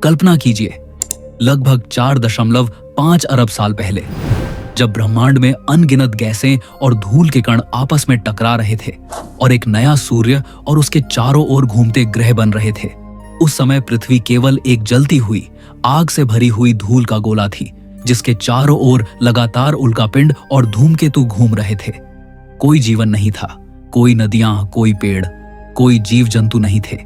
कल्पना कीजिए, लगभग 4.5 अरब साल पहले, जब ब्रह्मांड में अनगिनत गैसें और धूल के कण आपस में टकरा रहे थे और एक नया सूर्य और उसके चारों ओर घूमते ग्रह बन रहे थे। उस समय पृथ्वी केवल एक जलती हुई, आग से भरी हुई धूल का गोला थी, जिसके चारों ओर लगातार उल्कापिंड और धूमकेतु घूम रहे थे। कोई जीवन नहीं था, कोई नदियां, कोई पेड़, कोई जीव जंतु नहीं थे।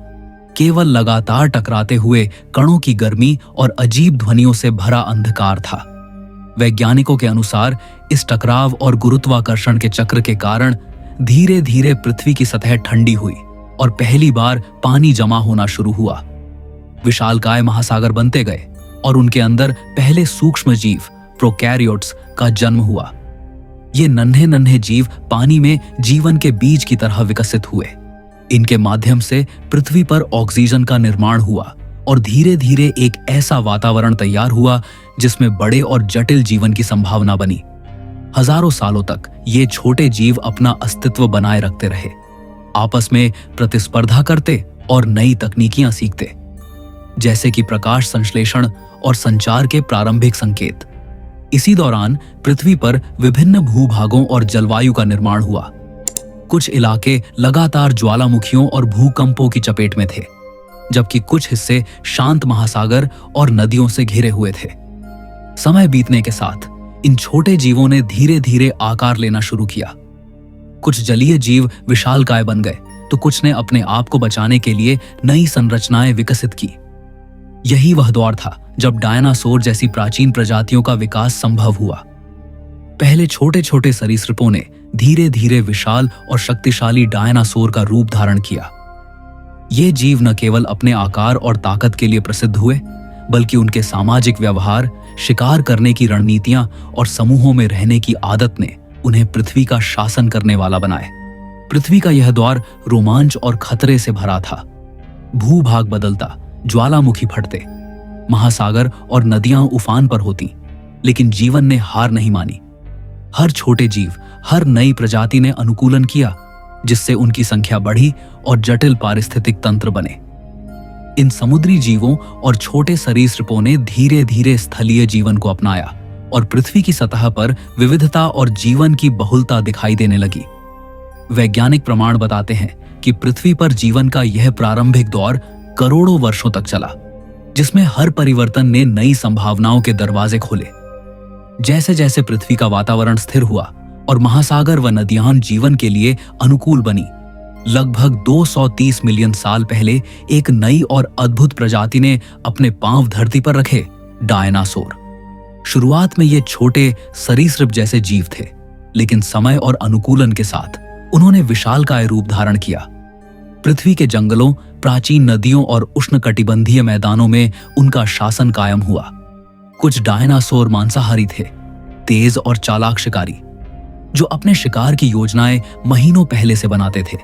केवल लगातार टकराते हुए कणों की गर्मी और अजीब ध्वनियों से भरा अंधकार था। वैज्ञानिकों के अनुसार इस टकराव और गुरुत्वाकर्षण के चक्र के कारण धीरे धीरे पृथ्वी की सतह ठंडी हुई और पहली बार पानी जमा होना शुरू हुआ। विशालकाय महासागर बनते गए और उनके अंदर पहले सूक्ष्म जीव प्रोकैरियोट्स का जन्म हुआ। ये नन्हे नन्हे जीव पानी में जीवन के बीज की तरह विकसित हुए। इनके माध्यम से पृथ्वी पर ऑक्सीजन का निर्माण हुआ और धीरे धीरे एक ऐसा वातावरण तैयार हुआ जिसमें बड़े और जटिल जीवन की संभावना बनी। हजारों सालों तक ये छोटे जीव अपना अस्तित्व बनाए रखते रहे, आपस में प्रतिस्पर्धा करते और नई तकनीकियां सीखते, जैसे कि प्रकाश संश्लेषण और संचार के प्रारंभिक संकेत। इसी दौरान पृथ्वी पर विभिन्न भूभागों और जलवायु का निर्माण हुआ। कुछ इलाके लगातार ज्वालामुखियों और भूकंपों की चपेट में थे, जबकि कुछ हिस्से शांत महासागर और नदियों से घिरे हुए थे। समय बीतने के साथ इन छोटे जीवों ने धीरे धीरे आकार लेना शुरू किया। कुछ जलीय जीव विशालकाय बन गए, तो कुछ ने अपने आप को बचाने के लिए नई संरचनाएं विकसित की। यही वह दौर था जब डायनासोर जैसी प्राचीन प्रजातियों का विकास संभव हुआ। पहले छोटे छोटे सरीसृपों ने धीरे धीरे विशाल और शक्तिशाली डायनासोर का रूप धारण किया। ये जीव न केवल अपने आकार और ताकत के लिए प्रसिद्ध हुए, बल्कि उनके सामाजिक व्यवहार, शिकार करने की रणनीतियां और समूहों में रहने की आदत ने उन्हें पृथ्वी का शासन करने वाला बनाए। पृथ्वी का यह दौर रोमांच और खतरे से भरा था। भूभाग बदलता, ज्वालामुखी फटते, महासागर और नदियां उफान पर होती, लेकिन जीवन ने हार नहीं मानी। हर छोटे जीव, हर नई प्रजाति ने अनुकूलन किया, जिससे उनकी संख्या बढ़ी और जटिल पारिस्थितिक तंत्र बने। इन समुद्री जीवों और छोटे सरीसृपों ने धीरे धीरे स्थलीय जीवन को अपनाया और पृथ्वी की सतह पर विविधता और जीवन की बहुलता दिखाई देने लगी। वैज्ञानिक प्रमाण बताते हैं कि पृथ्वी पर जीवन का यह प्रारंभिक दौर करोड़ों वर्षों तक चला, जिसमें हर परिवर्तन ने नई संभावनाओं के दरवाजे खोले। जैसे जैसे पृथ्वी का वातावरण स्थिर हुआ और महासागर व नदियां जीवन के लिए अनुकूल बनी, लगभग 230 मिलियन साल पहले एक नई और अद्भुत प्रजाति ने अपने पांव धरती पर रखे, डायनासोर। शुरुआत में ये छोटे सरीसृप जैसे जीव थे, लेकिन समय और अनुकूलन के साथ उन्होंने विशालकाय रूप धारण किया। पृथ्वी के जंगलों, प्राचीन नदियों और उष्णकटिबंधीय मैदानों में उनका शासन कायम हुआ। कुछ डायनासोर मांसाहारी थे, तेज और चालाक शिकारी, जो अपने शिकार की योजनाएं महीनों पहले से बनाते थे।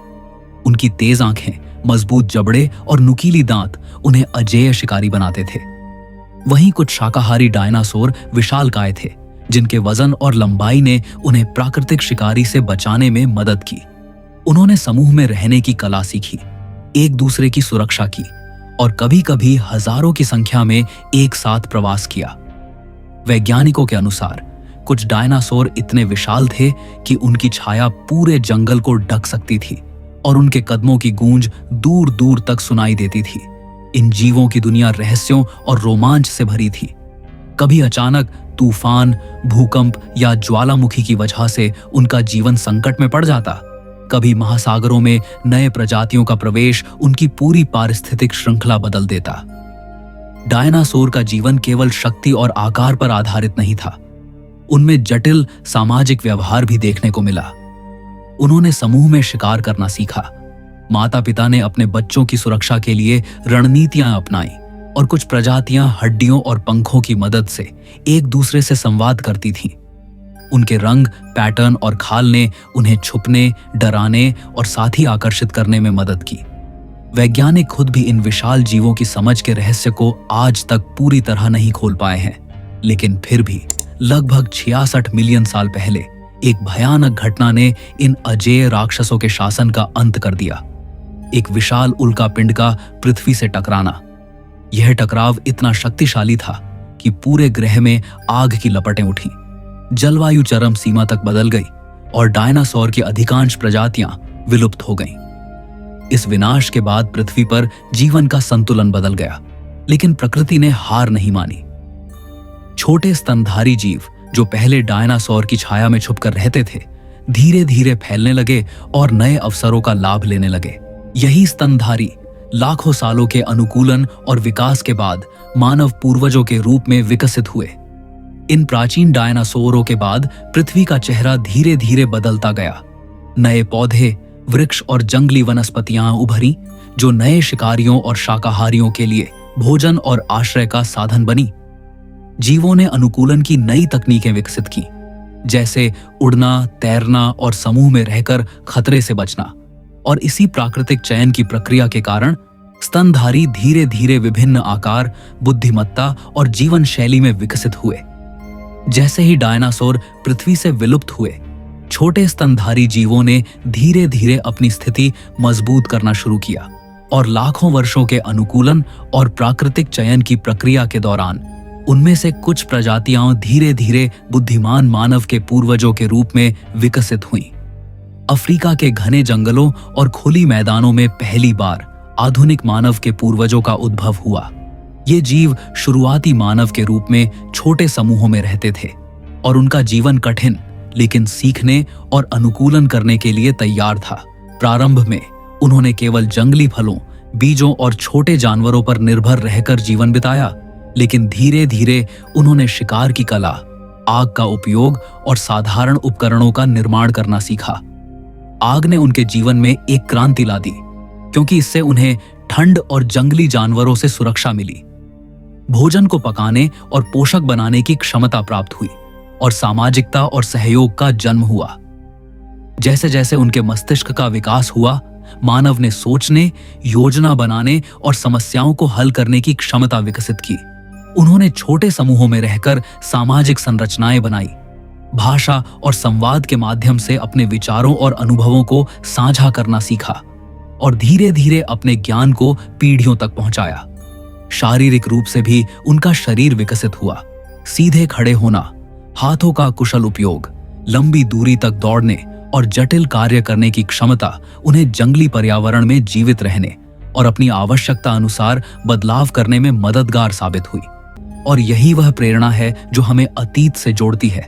उनकी तेज आंखें, मजबूत जबड़े और नुकीली दांत उन्हें अजेय शिकारी बनाते थे। वहीं कुछ शाकाहारी डायनासोर विशालकाय थे, जिनके वजन और लंबाई ने उन्हें प्राकृतिक शिकारी से बचाने में मदद की। उन्होंने समूह में रहने की कला सीखी, एक दूसरे की सुरक्षा की और कभी कभी हजारों की संख्या में एक साथ प्रवास किया। वैज्ञानिकों के अनुसार कुछ डायनासोर इतने विशाल थे कि उनकी छाया पूरे जंगल को ढक सकती थी और उनके कदमों की गूंज दूर दूर तक सुनाई देती थी। इन जीवों की दुनिया रहस्यों और रोमांच से भरी थी। कभी अचानक तूफान, भूकंप या ज्वालामुखी की वजह से उनका जीवन संकट में पड़ जाता। कभी महासागरों में नए प्रजातियों का प्रवेश उनकी पूरी पारिस्थितिक श्रृंखला बदल देता। डायनासोर का जीवन केवल शक्ति और आकार पर आधारित नहीं था, उनमें जटिल सामाजिक व्यवहार भी देखने को मिला। उन्होंने समूह में शिकार करना सीखा, माता पिता ने अपने बच्चों की सुरक्षा के लिए रणनीतियां अपनाई और कुछ प्रजातियां हड्डियों और पंखों की मदद से एक दूसरे से संवाद करती थीं। उनके रंग, पैटर्न और खाल ने उन्हें छुपने, डराने और साथ ही आकर्षित करने में मदद की। वैज्ञानिक खुद भी इन विशाल जीवों की समझ के रहस्य को आज तक पूरी तरह नहीं खोल पाए हैं, लेकिन फिर भी लगभग 66 मिलियन साल पहले एक भयानक घटना ने इन अजेय राक्षसों के शासन का अंत कर दिया। एक विशाल उल्कापिंड का पृथ्वी से टकराना। यह टकराव इतना शक्तिशाली था कि पूरे ग्रह में आग की लपटें उठी, जलवायु चरम सीमा तक बदल गई और डायनासोर की अधिकांश प्रजातियां विलुप्त हो गईं। इस विनाश के बाद पृथ्वी पर जीवन का संतुलन बदल गया, लेकिन प्रकृति ने हार नहीं मानी। छोटे स्तनधारी जीव जो पहले डायनासोर की छाया में छुपकर रहते थे, धीरे धीरे फैलने लगे और नए अवसरों का लाभ लेने लगे। यही स्तनधारी लाखों सालों के अनुकूलन और विकास के बाद मानव पूर्वजों के रूप में विकसित हुए। इन प्राचीन डायनासोरों के बाद पृथ्वी का चेहरा धीरे धीरे बदलता गया। नए पौधे, वृक्ष और जंगली वनस्पतियां उभरी, जो नए शिकारियों और शाकाहारियों के लिए भोजन और आश्रय का साधन बनी। जीवों ने अनुकूलन की नई तकनीकें विकसित की, जैसे उड़ना, तैरना और समूह में रहकर खतरे से बचना। और इसी प्राकृतिक चयन की प्रक्रिया के कारण स्तनधारी धीरे धीरे विभिन्न आकार, बुद्धिमत्ता और जीवन शैली में विकसित हुए। जैसे ही डायनासोर पृथ्वी से विलुप्त हुए, छोटे स्तनधारी जीवों ने धीरे धीरे अपनी स्थिति मजबूत करना शुरू किया और लाखों वर्षों के अनुकूलन और प्राकृतिक चयन की प्रक्रिया के दौरान उनमें से कुछ प्रजातियां धीरे धीरे बुद्धिमान मानव के पूर्वजों के रूप में विकसित हुईं। अफ्रीका के घने जंगलों और खुली मैदानों में पहली बार आधुनिक मानव के पूर्वजों का उद्भव हुआ। ये जीव शुरुआती मानव के रूप में छोटे समूहों में रहते थे और उनका जीवन कठिन लेकिन सीखने और अनुकूलन करने के लिए तैयार था। प्रारंभ में उन्होंने केवल जंगली फलों, बीजों और छोटे जानवरों पर निर्भर रहकर जीवन बिताया, लेकिन धीरे धीरे उन्होंने शिकार की कला, आग का उपयोग और साधारण उपकरणों का निर्माण करना सीखा। आग ने उनके जीवन में एक क्रांति ला दी, क्योंकि इससे उन्हें ठंड और जंगली जानवरों से सुरक्षा मिली। भोजन को पकाने और पोषक बनाने की क्षमता प्राप्त हुई और सामाजिकता और सहयोग का जन्म हुआ। जैसे जैसे उनके मस्तिष्क का विकास हुआ, मानव ने सोचने, योजना बनाने और समस्याओं को हल करने की क्षमता विकसित की। उन्होंने छोटे समूहों में रहकर सामाजिक संरचनाएं बनाई, भाषा और संवाद के माध्यम से अपने विचारों और अनुभवों को साझा करना सीखा और धीरे धीरे अपने ज्ञान को पीढ़ियों तक पहुंचाया। शारीरिक रूप से भी उनका शरीर विकसित हुआ। सीधे खड़े होना, हाथों का कुशल उपयोग, लंबी दूरी तक दौड़ने और जटिल कार्य करने की क्षमता उन्हें जंगली पर्यावरण में जीवित रहने और अपनी आवश्यकता अनुसार बदलाव करने में मददगार साबित हुई। और यही वह प्रेरणा है जो हमें अतीत से जोड़ती है,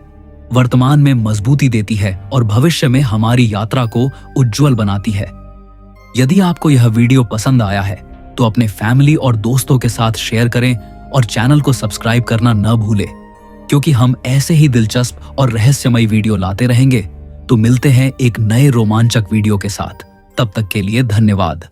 वर्तमान में मजबूती देती है और भविष्य में हमारी यात्रा को उज्जवल बनाती है। यदि आपको यह वीडियो पसंद आया है तो अपने फैमिली और दोस्तों के साथ शेयर करें और चैनल को सब्सक्राइब करना न भूलें, क्योंकि हम ऐसे ही दिलचस्प और रहस्यमयी वीडियो लाते रहेंगे। तो मिलते हैं एक नए रोमांचक वीडियो के साथ। तब तक के लिए धन्यवाद।